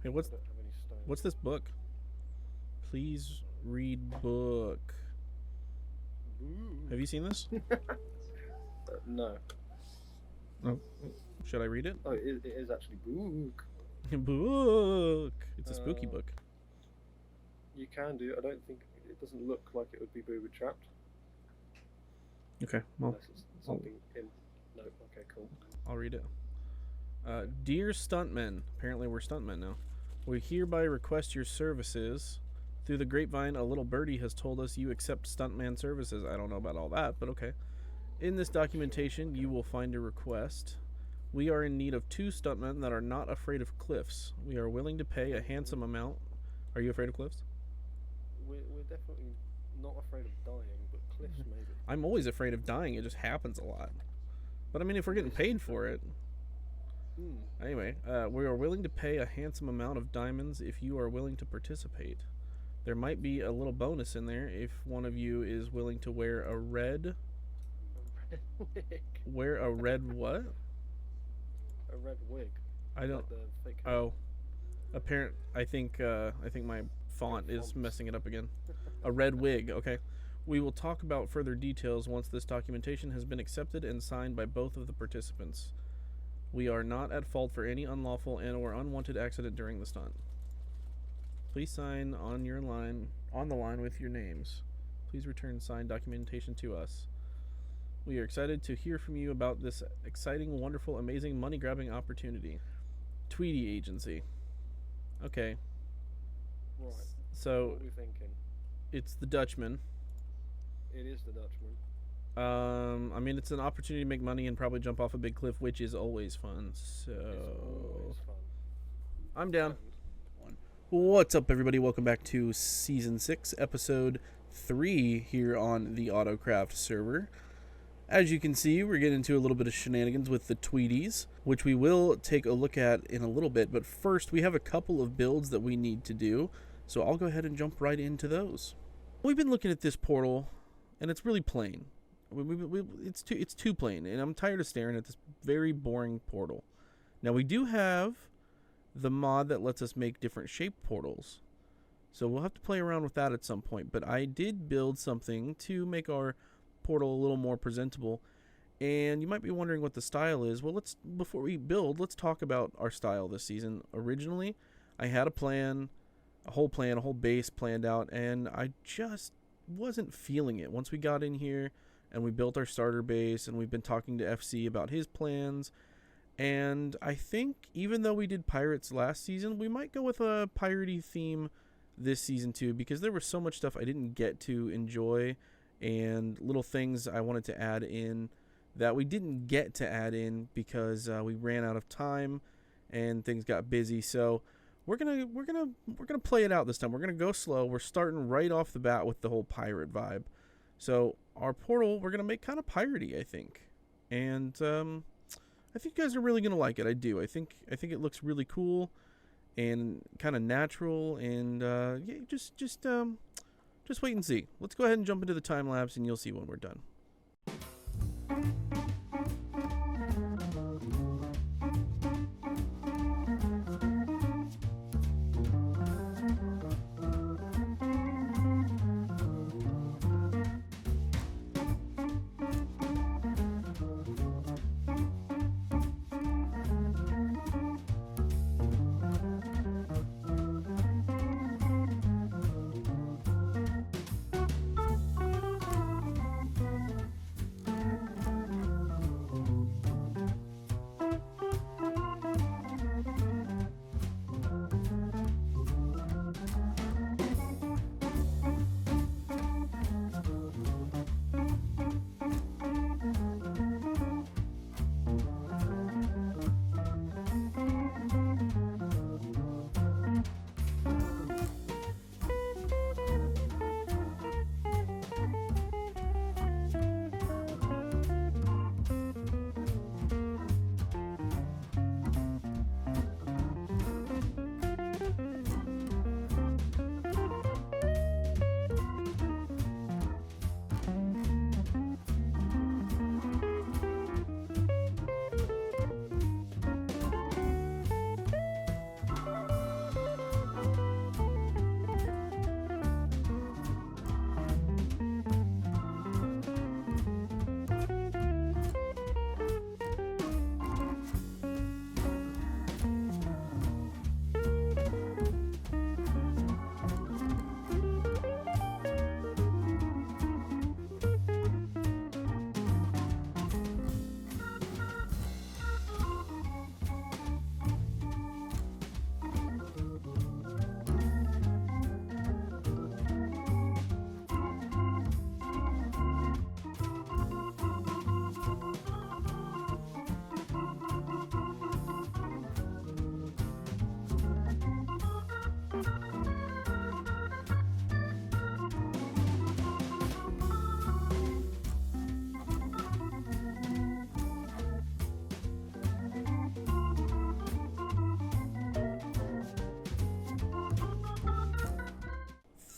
Hey, I don't have any stone. what's this book? Please read book. Have you seen this? No. Oh, should I read it? Oh, it is actually book. Book. It's a spooky Uh, book. you can do. I don't think it doesn't look like it would be booby trapped Okay, well, unless it's something in. No. Okay. Cool. I'll read it. Dear stuntmen, apparently we're stuntmen now. We hereby request your services. Through the grapevine, a little birdie has told us you accept stuntman services. I don't know about all that, but okay. In this documentation, you will find a request. We are in need of 2 stuntmen that are not afraid of cliffs. We are willing to pay a handsome amount. Are you afraid of cliffs? We're definitely not afraid of dying, but cliffs maybe. I'm always afraid of dying. It just happens a lot. But I mean, if we're getting paid for it. Anyway, we are willing to pay a handsome amount of diamonds if you are willing to participate. There might be a little bonus in there if one of you is willing to wear a red. A red wig. Wear a red what? A red wig. I don't. Like the fake. Oh, I think my font is messing it up again. A red wig. Okay. We will talk about further details once this documentation has been accepted and signed by both of the participants. We are not at fault for any unlawful and or unwanted accident during the stunt. Please sign on the line with your names. Please return signed documentation to us. We are excited to hear from you about this exciting, wonderful, amazing, money-grabbing opportunity. Tweety Agency. Okay. Right. So What are we thinking? it's the Dutchman. It is the Dutchman. I mean, it's an opportunity to make money and probably jump off a big cliff, which is always fun. So It's always fun. I'm down. And What's up, everybody? Welcome back to Season 6, Episode 3 here on the Autocraft server. As you can see, we're getting into a little bit of shenanigans with the Tweeties, which we will take a look at in a little bit. But first, we have a couple of builds that we need to do, so I'll go ahead and jump right into those. We've been looking at this portal, and it's really plain. It's too plain, and I'm tired of staring at this very boring portal. Now, we do have the mod that lets us make different shaped portals, so we'll have to play around with that at some point. But I did build something to make our portal a little more presentable, and you might be wondering what the style is. Well, before we build, let's talk about our style this season. Originally, I had a whole base planned out, and I just wasn't feeling it. Once we got in here and we built our starter base, and we've been talking to FC about his plans, and I think even though we did pirates last season, we might go with a piratey theme this season too, because there was so much stuff I didn't get to enjoy and little things I wanted to add in that we didn't get to add in because we ran out of time and things got busy. So we're gonna play it out this time. We're gonna go slow. We're starting right off the bat with the whole pirate vibe. So our portal, we're gonna make kind of piratey, I think, and I think you guys are really gonna like it. I do. I think it looks really cool and kind of natural. And yeah, just wait and see. Let's go ahead and jump into the time lapse, and you'll see when we're done.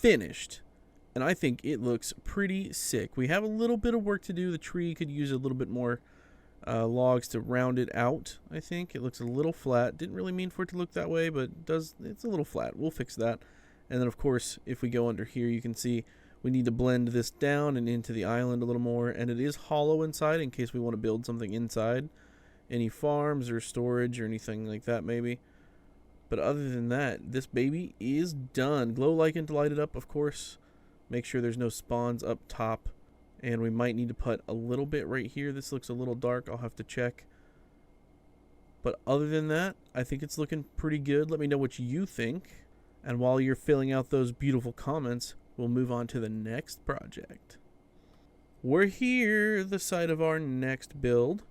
finished, and I think it looks pretty sick. We have a little bit of work to do. The tree could use a little bit more logs to round it out. I think it looks a little flat. Didn't really mean for it to look that way, but it's a little flat. We'll fix that. And then of course, if we go under here, you can see we need to blend this down and into the island a little more, and it is hollow inside in case we want to build something inside, any farms or storage or anything like that maybe. But other than that, this baby is done. Glow lichen to light it up, of course. Make sure there's no spawns up top. And we might need to put a little bit right here. This looks a little dark. I'll have to check. But other than that, I think it's looking pretty good. Let me know what you think. And while you're filling out those beautiful comments, we'll move on to the next project. We're here, the site of our next build.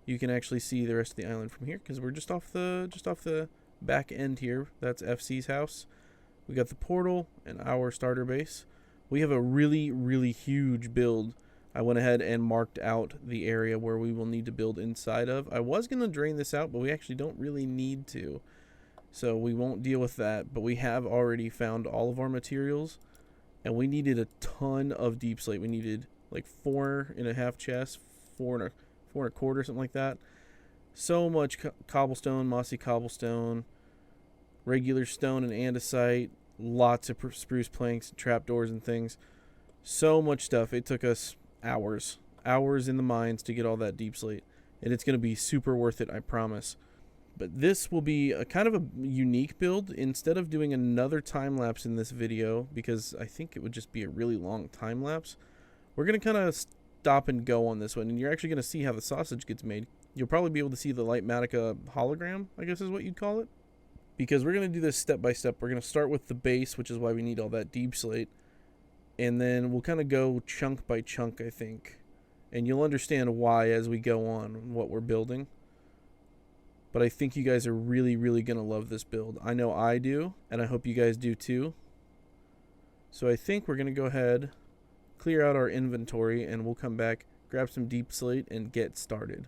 You can actually see the rest of the island from here because we're just off the back end here. That's FC's house. We got the portal and our starter base. We have a really, really huge build. I went ahead and marked out the area where we will need to build inside of. I was going to drain this out, but we actually don't really need to. So we won't deal with that. But we have already found all of our materials. And we needed a ton of deep slate. We needed like 4.5 chests, 4.25, something like that. So much cobblestone, mossy cobblestone, regular stone and andesite. Lots of spruce planks, trapdoors and things. So much stuff. It took us hours in the mines to get all that deep slate, and it's going to be super worth it, I promise. But this will be a kind of a unique build. Instead of doing another time lapse in this video, because I think it would just be a really long time lapse, we're going to kind of stop and go on this one, and you're actually going to see how the sausage gets made. You'll probably be able to see the Lightmatica hologram, I guess is what you'd call it, because we're going to do this step by step. We're going to start with the base, which is why we need all that deep slate. And then we'll kind of go chunk by chunk, I think. And you'll understand why as we go on what we're building. But I think you guys are really, really going to love this build. I know I do, and I hope you guys do too. So I think we're going to go ahead, clear out our inventory, and we'll come back, grab some deep slate, and get started.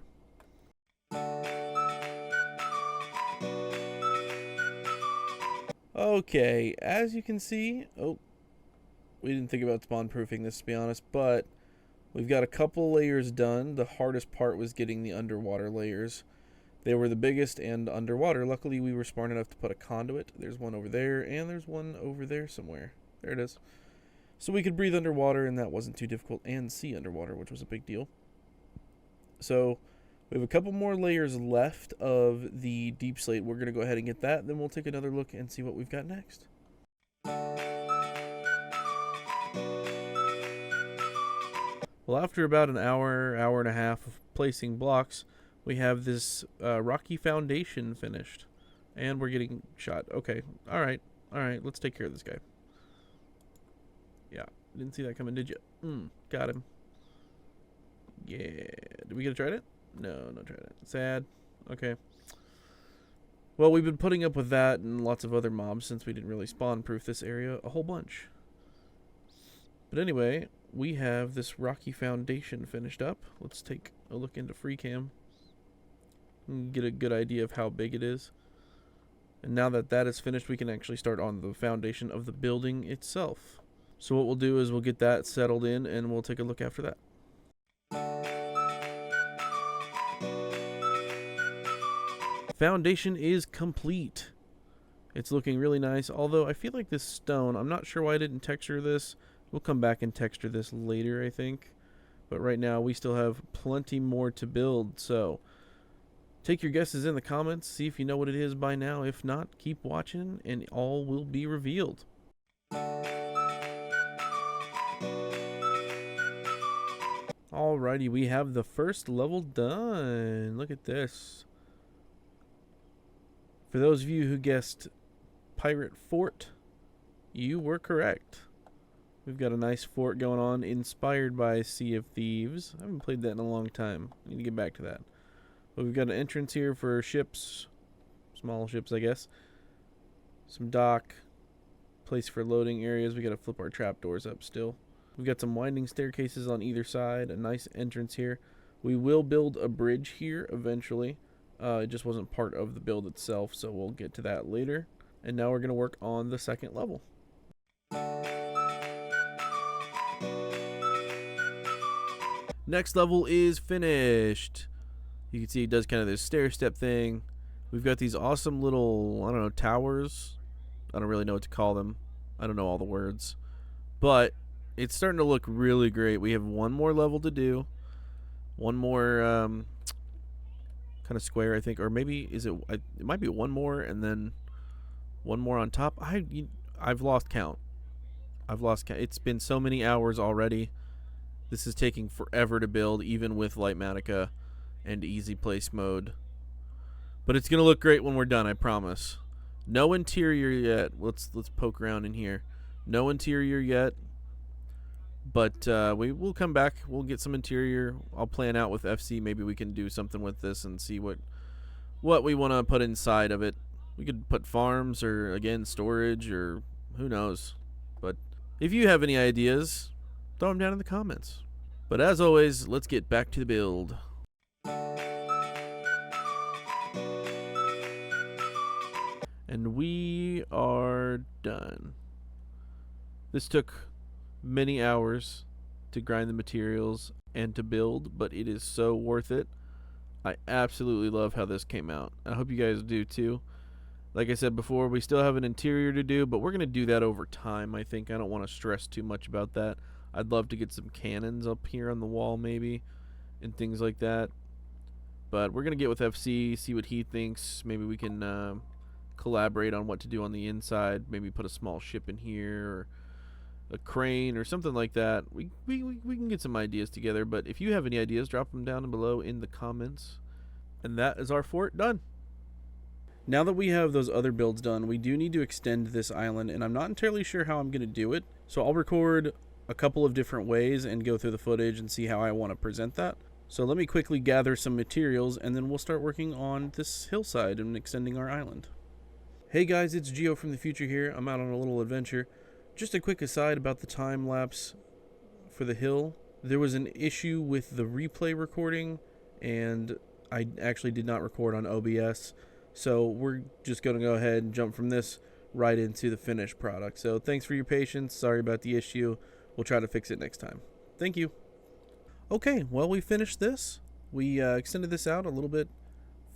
Okay, as you can see, we didn't think about spawn proofing this, to be honest, but we've got a couple layers done. The hardest part was getting the underwater layers. They were the biggest and underwater. Luckily, we were smart enough to put a conduit. There's one over there, and there's one over there somewhere. There it is. So we could breathe underwater, and that wasn't too difficult, and see underwater, which was a big deal. So we have a couple more layers left of the deep slate. We're going to go ahead and get that, then we'll take another look and see what we've got next. Well, after about an hour and a half of placing blocks, we have this rocky foundation finished. And we're getting shot. Okay, alright, let's take care of this guy. Yeah, didn't see that coming, did you? Got him. Yeah, did we get a trident? No trident. Sad. Okay. Well, we've been putting up with that and lots of other mobs since we didn't really spawn proof this area a whole bunch. But anyway, we have this rocky foundation finished up. Let's take a look into FreeCam and get a good idea of how big it is. And now that that is finished, we can actually start on the foundation of the building itself. So what we'll do is we'll get that settled in and we'll take a look after that. Foundation is complete. It's looking really nice, although I feel like this stone, I'm not sure why I didn't texture this. We'll come back and texture this later, I think. But right now, we still have plenty more to build, so take your guesses in the comments, see if you know what it is by now. If not, keep watching, and all will be revealed. Alrighty, we have the first level done. Look at this. For those of you who guessed Pirate Fort, you were correct. We've got a nice fort going on, inspired by Sea of Thieves. I haven't played that in a long time. I need to get back to that. But we've got an entrance here for ships. Small ships, I guess. Some dock. Place for loading areas. We got to flip our trapdoors up still. We've got some winding staircases on either side. A nice entrance here. We will build a bridge here eventually. It just wasn't part of the build itself, so we'll get to that later. And now we're going to work on the second level. Next level is finished. You can see it does kind of this stair step thing. We've got these awesome little, I don't know, towers. I don't really know what to call them. I don't know all the words. But it's starting to look really great. We have one more level to do. One more kind of square, I think. Or maybe, it might be one more and then one more on top. I've lost count. It's been so many hours already. This is taking forever to build, even with Lightmatica and easy place mode. But it's gonna look great when we're done, I promise. No interior yet. Let's poke around in here. No interior yet. But we will come back. We'll get some interior. I'll plan out with FC. Maybe we can do something with this and see what we want to put inside of it. We could put farms or, again, storage or who knows. But if you have any ideas, throw them down in the comments. But as always, let's get back to the build. And we are done. This took many hours to grind the materials and to build, but it is so worth it. I absolutely love how this came out. I hope you guys do too. Like I said before, we still have an interior to do, but we're going to do that over time, I think. I don't want to stress too much about that. I'd love to get some cannons up here on the wall maybe and things like that. But we're going to get with FC, see what he thinks. Maybe we can collaborate on what to do on the inside. Maybe put a small ship in here or a crane or something like that. We can get some ideas together. But if you have any ideas, drop them down below in the comments. And that is our fort done. Now that we have those other builds done, we do need to extend this island, and I'm not entirely sure how I'm going to do it. So I'll record a couple of different ways and go through the footage and see how I want to present that. So let me quickly gather some materials, and then we'll start working on this hillside and extending our island. Hey guys, it's Geo from the future here. I'm out on a little adventure. Just a quick aside about the time lapse for the hill. There was an issue with the replay recording, and I actually did not record on OBS. So we're just going to go ahead and jump from this right into the finished product. So thanks for your patience. Sorry about the issue. We'll try to fix it next time. Thank you. Okay, well, we finished this. We extended this out a little bit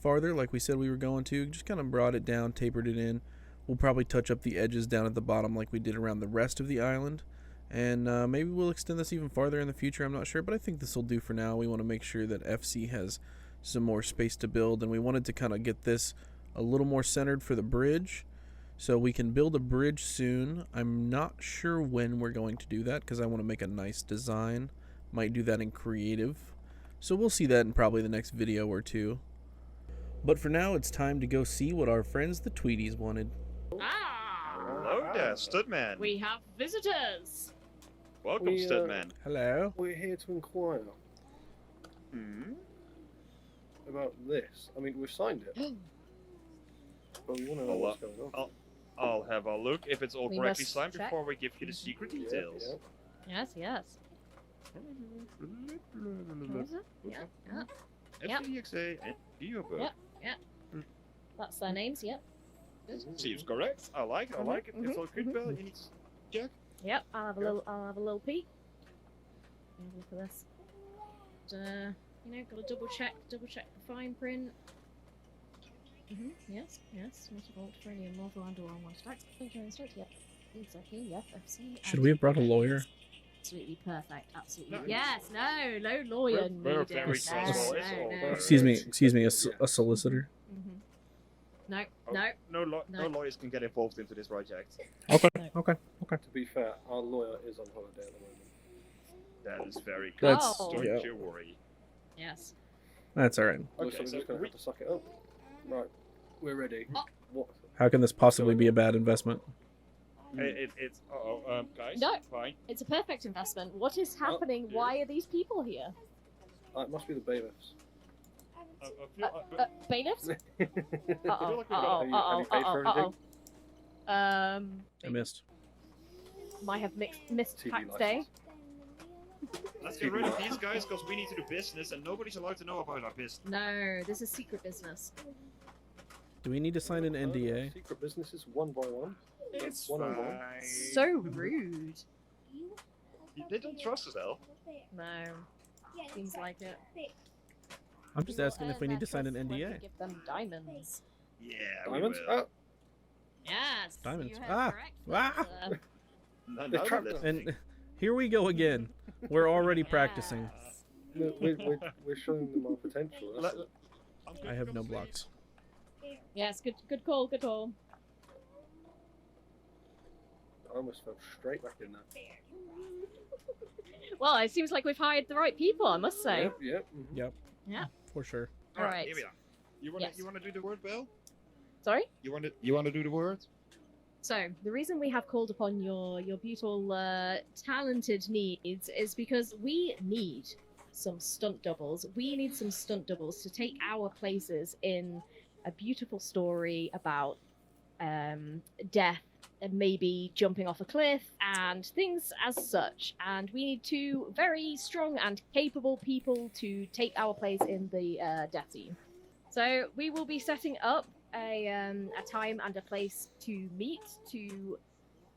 farther like we said we were going to. Just kind of brought it down, tapered it in. We'll probably touch up the edges down at the bottom like we did around the rest of the island. And maybe we'll extend this even farther in the future. I'm not sure, but I think this will do for now. We want to make sure that FC has some more space to build, and we wanted to kind of get this a little more centered for the bridge. So we can build a bridge soon. I'm not sure when we're going to do that because I want to make a nice design. Might do that in creative. So we'll see that in probably the next video or two. But for now, it's time to go see what our friends the Tweeties wanted. Ah! Hello there, Stuntman. We have visitors! Welcome, We, Stuntman. Hello. We're here to inquire about this. I mean, we've signed it, but we want to know what's going on. I'll have a look if it's all We correctly must signed check. before we give you the secret details. Yes, yes. Yeah, yeah. FDXA and Diobo. Yep, yep. That's their names, yep. Seems correct. I like it. I like it. It's all good. Well, you need to check. Yep, I'll have a little peek. Look at this. You know, gotta double check the fine print. Yes, multiple training model under on one stack. Yep. Exactly, yep, FC. Should we have brought a lawyer? Absolutely perfect, absolutely. No. Yes, no lawyer We're needed. very sensible. It's all very Excuse me, a solicitor. No, Oh, no. no lawyers can get involved into this project. Okay. To be fair, our lawyer is on holiday at the moment. That is very good. That's Oh. Don't you worry. Yes. That's all right. Okay, so we're so just going to have to suck it up. Right, we're ready. Oh. What? How can this possibly be a bad investment? It's guys. No. Fine. It's a perfect investment. What is happening? yeah. Why are these people here? It must be the bailiffs. Bailiffs? Have you paid for everything? I missed. Might have missed TV tax license. day. Let's get rid of these guys because we need to do business and nobody's allowed to know about our business. No, this is secret business. Do we need to sign an NDA? Secret businesses one by one. It's one on one. So rude. They don't trust us, Al. No. Seems like it. I'm just We will asking if earn we need their to sign an trust when we NDA. give them diamonds. Yeah, we Diamonds? will. Oh, Yes. Diamonds. You heard Ah! correct, Ah! but, No, They no, trapped let's us. And here we go again. We're already practicing. yes. no, we're showing them our potential. That's all. I have no blocks. Yes, good call, good call. I almost fell straight back in there. Well, it seems like we've hired the right people, I must say. Yep, yep. Mhm. Yep. Yeah. For sure. Alright. Here we are. Yes. You wanna do the word, Bill? Sorry? You wanna do the word? So, the reason we have called upon your beautiful, talented needs is because we need some stunt doubles. We need some stunt doubles to take our places in a beautiful story about death and maybe jumping off a cliff and things as such. And we need two very strong and capable people to take our place in the death scene. So we will be setting up a time and a place to meet to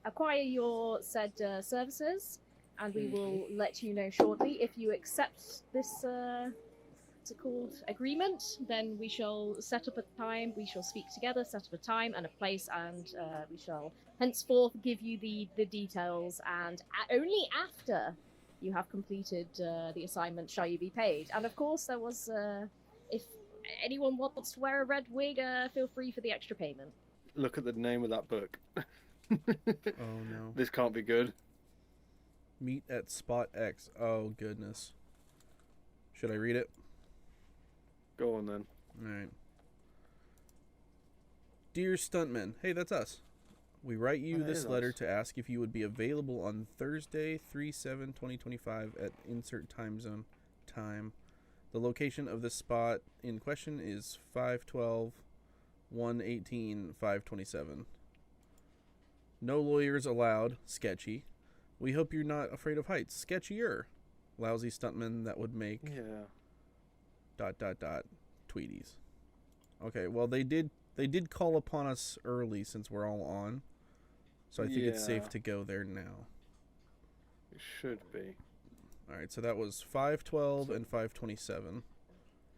acquire your said services, and we will let you know shortly. If you accept this what's it called, agreement, then we shall set up a time, we shall speak together, set up a time and a place, and we shall henceforth give you the details, and only after you have completed the assignment shall you be paid. And of course there was if anyone wants to wear a red wig, feel free for the extra payment. Look at the name of that book. Oh no. This can't be good. Meet at Spot X. Oh goodness. Should I read it? Go on then. Alright. Dear Stuntmen. Hey, that's us. We write you That this is letter us. to ask if you would be available on Thursday, 3/7/2025 at insert time zone time. The location of the spot in question is 512, 118, 527. No lawyers allowed. Sketchy. We hope you're not afraid of heights. Sketchier. Lousy stuntman that would make ... Yeah. Tweeties. Okay, well they did call upon us early since we're all on. So I think it's safe Yeah. to go there now. It should be. Alright, so that was 512 and 527.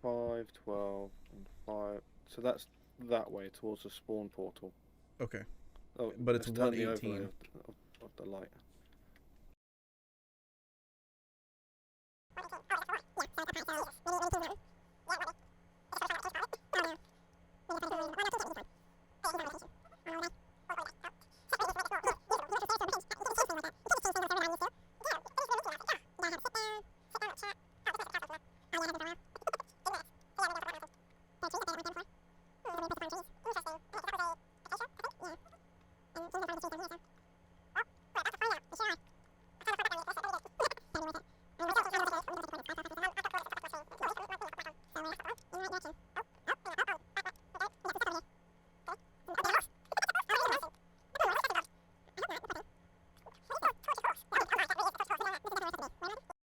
5, 12, and 5. So that's that way towards the spawn portal. Okay. Oh, But it's let's turn the 118. overlay of the light.